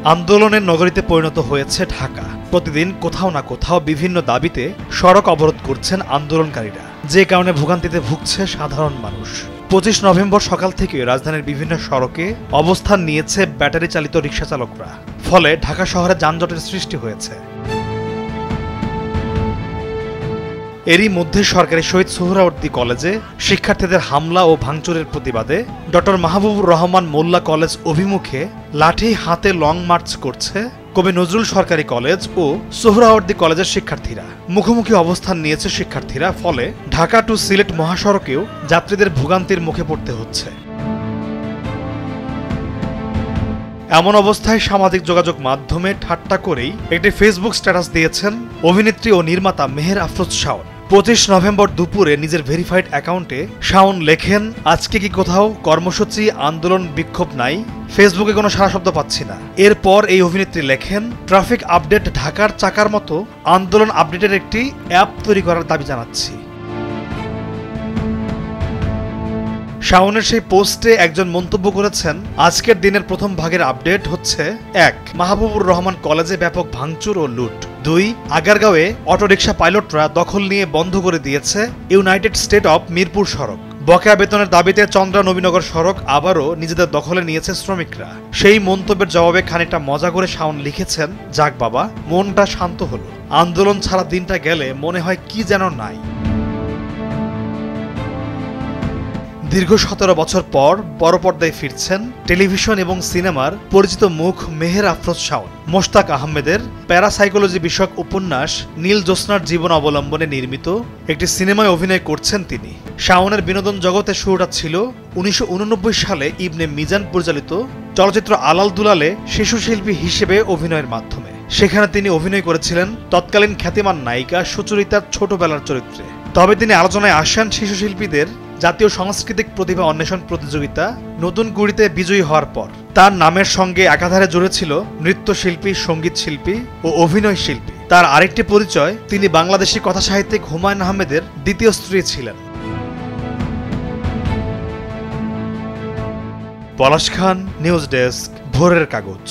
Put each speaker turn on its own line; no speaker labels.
আন্দোলনের নগরীতে পরিণত হয়েছে ঢাকা। প্রতিদিন কোথাও না কোথাও বিভিন্ন দাবিতে সড়ক অবরোধ করছেন আন্দোলনকারীরা, যে কারণে ভোগান্তিতে ভুগছে সাধারণ মানুষ। 25 নভেম্বর সকাল থেকে রাজধানীর বিভিন্ন সড়কে অবস্থান নিয়েছে ব্যাটারি চালিত রিকশা চালকরা। ফলে ঢাকা শহরে যানজটের সৃষ্টি হয়েছে। এরই মধ্যে সরকারি শহীদ সোহরাওয়ার্দী কলেজে শিক্ষার্থীদের হামলা ও ভাঙচুরের প্রতিবাদে ডক্টর মাহবুবুর রহমান মোল্লা কলেজ অভিমুখে লাঠি হাতে লং মার্চ করছে কবি নজরুল সরকারি কলেজ ও সোহরাওয়ার্দী কলেজের শিক্ষার্থীরা। মুখোমুখি অবস্থান নিয়েছে শিক্ষার্থীরা, ফলে ঢাকা টু সিলেট মহাসড়কেও যাত্রীদের ভোগান্তির মুখে পড়তে হচ্ছে। এমন অবস্থায় সামাজিক যোগাযোগ মাধ্যমে ঠাট্টা করেই একটি ফেসবুক স্ট্যাটাস দিয়েছেন অভিনেত্রী ও নির্মাতা মেহের আফরোজ শাওন। 25 নভেম্বর দুপুরে নিজের ভেরিফাইড অ্যাকাউন্টে শাওন লেখেন, আজকে কি কোথাও কর্মসূচি, আন্দোলন, বিক্ষোভ নাই? ফেসবুকে কোনো সাড়া শব্দ পাচ্ছি না। এরপর এই অভিনেত্রী লেখেন, ট্রাফিক আপডেট ঢাকার চাকার মতো আন্দোলন আপডেটের একটি অ্যাপ তৈরি করার দাবি জানাচ্ছি। শাওনের সেই পোস্টে একজন মন্তব্য করেছেন, আজকের দিনের প্রথম ভাগের আপডেট হচ্ছে 1. মাহবুবুর রহমান কলেজে ব্যাপক ভাঙচুর ও লুট। 2. আগারগাঁওয়ে অটোরিকশা পাইলটরা দখল নিয়ে বন্ধ করে দিয়েছে ইউনাইটেড স্টেট অব মিরপুর সড়ক। বকেয়া বেতনের দাবিতে চন্দ্রা নবীনগর সড়ক আবারও নিজেদের দখলে নিয়েছে শ্রমিকরা। সেই মন্তব্যের জবাবে খানিকটা মজা করে শাওন লিখেছেন, যাক বাবা, মনটা শান্ত হলো। আন্দোলন ছাড়া দিনটা গেলে মনে হয় কি যেন নাই। দীর্ঘ 17 বছর পর বড় পর্দায় ফিরছেন টেলিভিশন এবং সিনেমার পরিচিত মুখ মেহের আফরোজ শাওন। মোশতাক আহমেদের প্যারাসাইকোলজি বিষয়ক উপন্যাস নীল জ্যোৎস্নার জীবন অবলম্বনে নির্মিত একটি সিনেমায় অভিনয় করছেন তিনি। শাওনের বিনোদন জগতে শুরুটা ছিল 1989 সালে ইবনে মিজান পরিচালিত চলচ্চিত্র আলাল দুলালে শিশু শিল্পী হিসেবে অভিনয়ের মাধ্যমে। সেখানে তিনি অভিনয় করেছিলেন তৎকালীন খ্যাতিমান নায়িকা সুচরিতার ছোটবেলার চরিত্রে। তবে তিনি আলোচনায় আসেন শিশু শিল্পীদের জাতীয় সাংস্কৃতিক প্রতিভা অন্বেষণ প্রতিযোগিতা নতুন কুড়িতে বিজয়ী হওয়ার পর। তার নামের সঙ্গে একাধারে জুড়েছিল নৃত্যশিল্পী, সঙ্গীত শিল্পী ও অভিনয় শিল্পী। তার আরেকটি পরিচয়, তিনি বাংলাদেশি কথাসাহিত্যিক হুমায়ুন আহমেদের দ্বিতীয় স্ত্রী ছিলেন। পলাশ খান, নিউজ ডেস্ক, ভোরের কাগজ।